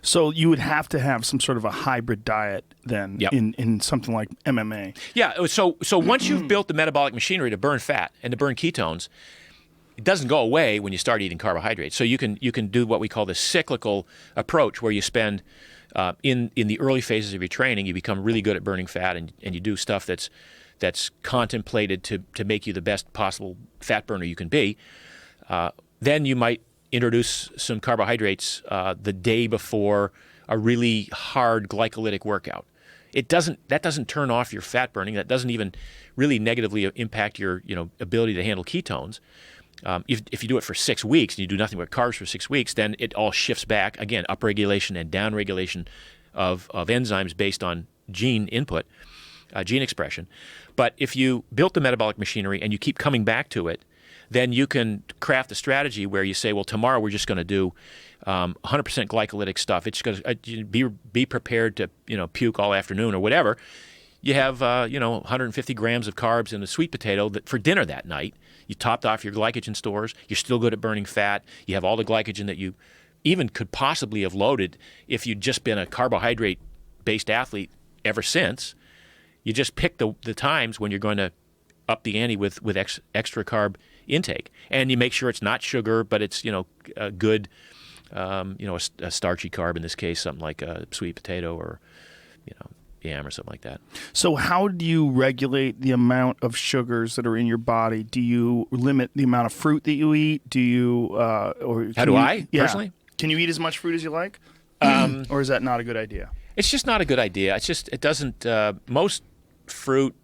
So you would have to have some sort of a hybrid diet then Yep. in something like MMA. Yeah. So once you've built the metabolic machinery to burn fat and to burn ketones, it doesn't go away when you start eating carbohydrates. So you can do what we call the cyclical approach, where you spend in the early phases of your training, you become really good at burning fat, and you do stuff that's contemplated to make you the best possible fat burner you can be. Then you might introduce some carbohydrates the day before a really hard glycolytic workout. That doesn't turn off your fat burning. That doesn't even really negatively impact your ability to handle ketones. If you do it for 6 weeks and you do nothing but carbs for 6 weeks, then it all shifts back again, upregulation and downregulation of enzymes based on gene input, gene expression. But if you built the metabolic machinery and you keep coming back to it, then you can craft a strategy where you say, well, tomorrow we're just going to do 100% glycolytic stuff. It's going to be prepared to puke all afternoon or whatever. You have 150 grams of carbs in a sweet potato for dinner that night. You topped off your glycogen stores. You're still good at burning fat. You have all the glycogen that you even could possibly have loaded if you'd just been a carbohydrate-based athlete ever since. You just pick the times when you're going to up the ante with extra carb intake, and you make sure it's not sugar, but it's a good a starchy carb, in this case something like a sweet potato or yam or something like that. So how do you regulate the amount of sugars that are in your body? Do you limit the amount of fruit that you eat? Do you or how do I personally? Can you eat as much fruit as you like, or is that not a good idea? It's just not a good idea. It's just it doesn't. Most fruit,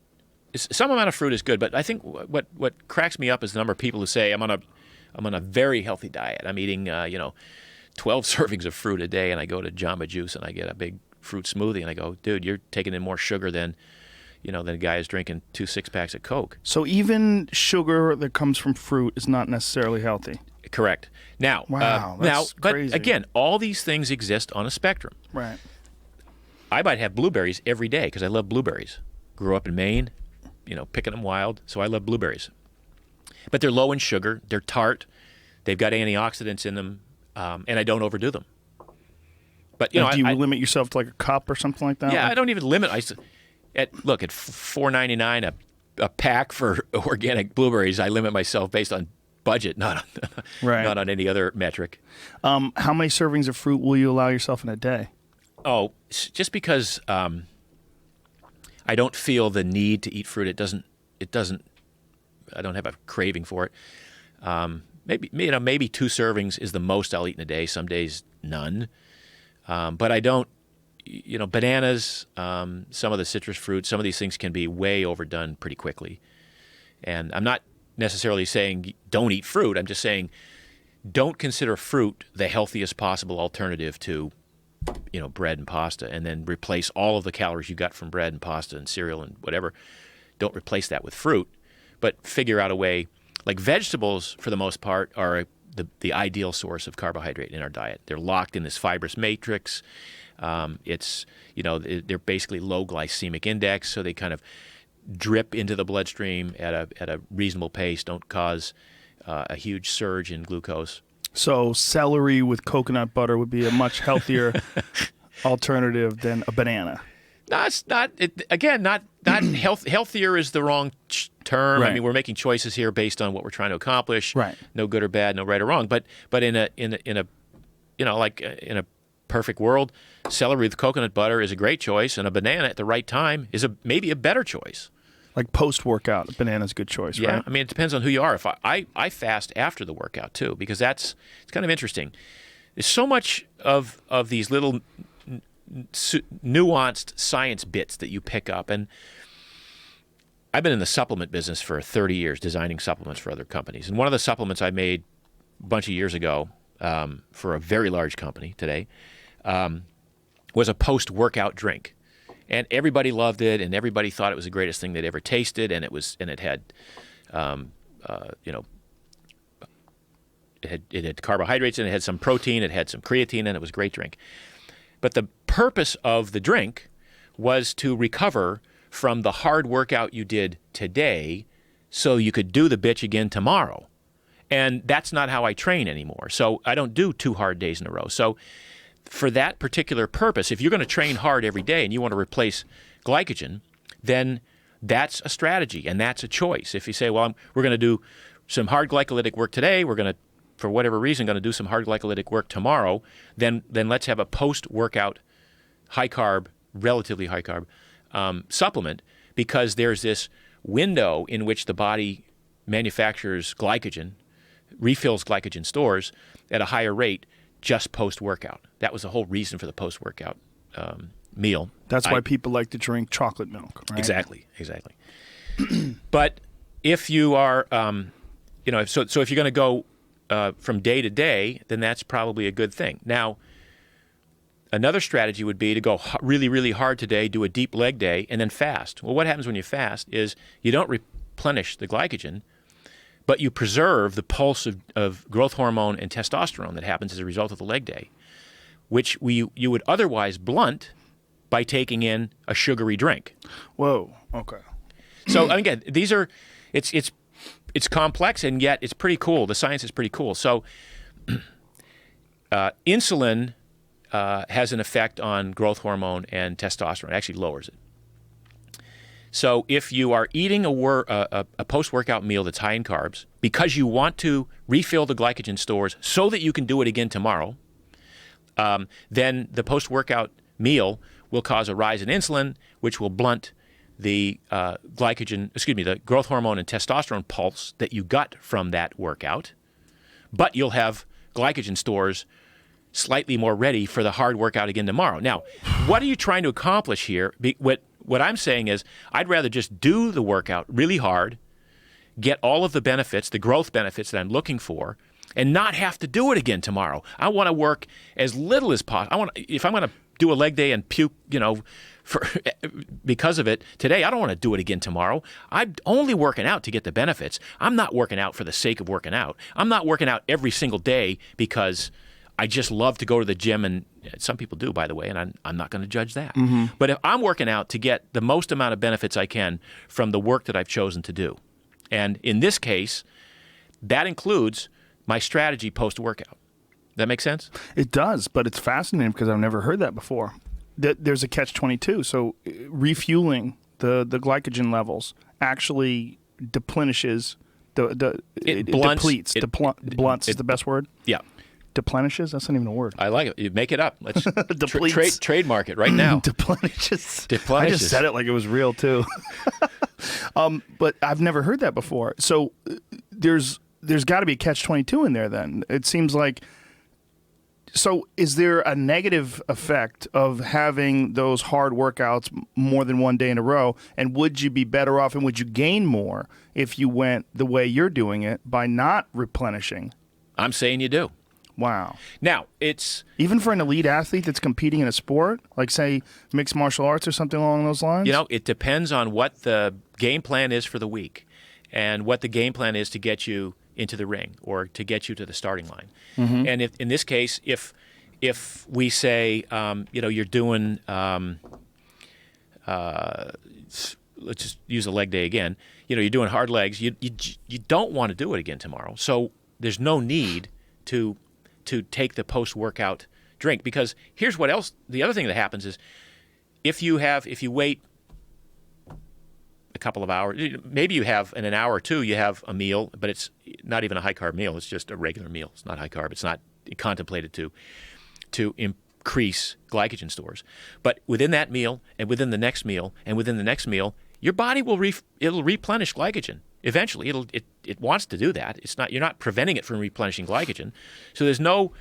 some amount of fruit is good, but I think what cracks me up is the number of people who say I'm on a very healthy diet. I'm eating 12 servings of fruit a day, and I go to Jamba Juice and I get a big fruit smoothie, and I go, dude, you're taking in more sugar than a guy is drinking 2 6-packs of Coke. So even sugar that comes from fruit is not necessarily healthy. Correct. Now, wow, that's crazy. But again, all these things exist on a spectrum. Right. I might have blueberries every day because I love blueberries. Grew up in Maine, picking them wild, so I love blueberries. But they're low in sugar, they're tart, they've got antioxidants in them, and I don't overdo them. But do you limit yourself to like a cup or something like that? Yeah, I don't even limit. At $4.99 a pack for organic blueberries, I limit myself based on budget, not on any other metric. How many servings of fruit will you allow yourself in a day? Oh, just because I don't feel the need to eat fruit. It doesn't. I don't have a craving for it. Maybe 2 servings is the most I'll eat in a day. Some days none. But I don't. Bananas, some of the citrus fruits, some of these things can be way overdone pretty quickly. And I'm not necessarily saying don't eat fruit. I'm just saying don't consider fruit the healthiest possible alternative to bread and pasta, and then replace all of the calories you got from bread and pasta and cereal and whatever. Don't replace that with fruit, but figure out a way. Like vegetables, for the most part, are the ideal source of carbohydrate in our diet. They're locked in this fibrous matrix. They're basically low glycemic index, so they kind of drip into the bloodstream at a reasonable pace, don't cause a huge surge in glucose. So celery with coconut butter would be a much healthier alternative than a banana. No, it's not. Not healthier is the wrong term. Right. I mean, we're making choices here based on what we're trying to accomplish. Right. No good or bad, no right or wrong. But in a perfect world, celery with coconut butter is a great choice, and a banana at the right time is maybe a better choice. Like post-workout, a banana's a good choice, yeah, right? I mean, it depends on who you are. If I fast after the workout too, because it's kind of interesting. There's so much of these little nuanced science bits that you pick up, and I've been in the supplement business for 30 years, designing supplements for other companies. And one of the supplements I made a bunch of years ago for a very large company today was a post-workout drink. And everybody loved it, and everybody thought it was the greatest thing they'd ever tasted. And it had, it had carbohydrates in it, it had some protein, it had some creatine, and it was a great drink. But the purpose of the drink was to recover from the hard workout you did today, so you could do the bitch again tomorrow. And that's not how I train anymore. So I don't do 2 hard days in a row. So for that particular purpose, if you're going to train hard every day and you want to replace glycogen, then that's a strategy and that's a choice. If you say, well, we're going to do some hard glycolytic work today, we're going to, for whatever reason, going to do some hard glycolytic work tomorrow, then let's have a post-workout high-carb, relatively high-carb supplement, because there's this window in which the body manufactures glycogen, refills glycogen stores at a higher rate just post-workout. That was the whole reason for the post-workout meal. That's why people like to drink chocolate milk, right? Exactly. But if you are, so if you're going to go from day to day, then that's probably a good thing. Now, another strategy would be to go really, really hard today, do a deep leg day, and then fast. Well, what happens when you fast is you don't replenish the glycogen, but you preserve the pulse of growth hormone and testosterone that happens as a result of the leg day, which you would otherwise blunt by taking in a sugary drink. Whoa, okay. So again, these are, it's complex, and yet it's pretty cool. The science is pretty cool. So insulin has an effect on growth hormone and testosterone. It actually lowers it. So if you are eating a post-workout meal that's high in carbs because you want to refill the glycogen stores so that you can do it again tomorrow, then the post-workout meal will cause a rise in insulin, which will blunt the the growth hormone and testosterone pulse that you got from that workout. But you'll have glycogen stores slightly more ready for the hard workout again tomorrow. Now, what are you trying to accomplish here? What I'm saying is I'd rather just do the workout really hard, get all of the benefits, the growth benefits that I'm looking for, and not have to do it again tomorrow. I want to work as little as possible. If I'm going to do a leg day and puke, because of it today, I don't want to do it again tomorrow. I'm only working out to get the benefits. I'm not working out for the sake of working out. I'm not working out every single day because I just love to go to the gym, and some people do, by the way, and I'm not going to judge that. Mm-hmm. But if I'm working out to get the most amount of benefits I can from the work that I've chosen to do, and in this case, that includes my strategy post-workout. That make sense? It does, but it's fascinating because I've never heard that before. There's a catch-22. So refueling the glycogen levels actually deplenishes, it depletes. Blunts is the best word? Yeah. Deplenishes? That's not even a word. I like it. You make it up. Let's trademark it right now. Deplenishes. I just said it like it was real, too. But I've never heard that before. So there's got to be a catch-22 in there then. It seems like... So is there a negative effect of having those hard workouts more than one day in a row? And would you be better off and would you gain more if you went the way you're doing it by not replenishing? I'm saying you do. Wow. Now, it's... Even for an elite athlete that's competing in a sport, like, say, mixed martial arts or something along those lines? It depends on what the game plan is for the week and what the game plan is to get you into the ring or to get you to the starting line. Mm-hmm. And in this case, if we say, you're doing, let's just use a leg day again, you're doing hard legs, you don't want to do it again tomorrow. So there's no need to take the post-workout drink, because here's what else, the other thing that happens is if you wait a couple of hours, maybe you have in an hour or two, you have a meal, but it's not even a high-carb meal. It's just a regular meal. It's not high-carb. It's not contemplated to increase glycogen stores. But within that meal and within the next meal and within the next meal, your body will it'll replenish glycogen. Eventually, it wants to do that. You're not preventing it from replenishing glycogen. So there's no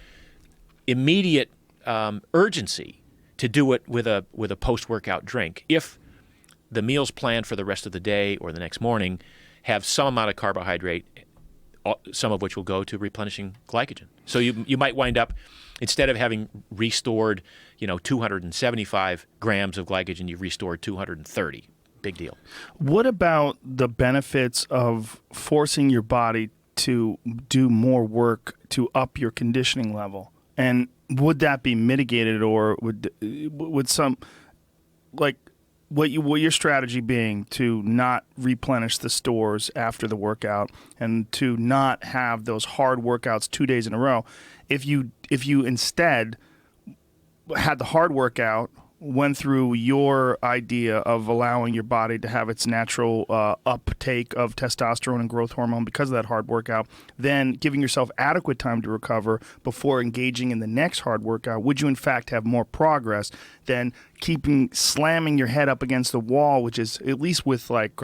immediate urgency to do it with a post-workout drink if the meals planned for the rest of the day or the next morning have some amount of carbohydrate, some of which will go to replenishing glycogen. So you might wind up, instead of having restored 275 grams of glycogen, you've restored 230. Big deal. What about the benefits of forcing your body to do more work to up your conditioning level? And would that be mitigated, or would some, like, what your strategy being to not replenish the stores after the workout and to not have those hard workouts 2 days in a row, if you instead had the hard workout, went through your idea of allowing your body to have its natural uptake of testosterone and growth hormone because of that hard workout, then giving yourself adequate time to recover before engaging in the next hard workout, would you in fact have more progress than slamming your head up against the wall, which is, at least with like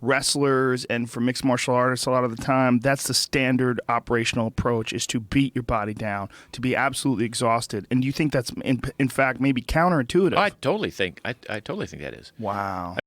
wrestlers and for mixed martial artists a lot of the time, that's the standard operational approach, is to beat your body down, to be absolutely exhausted. And do you think that's in fact maybe counterintuitive? I totally think that is. Wow.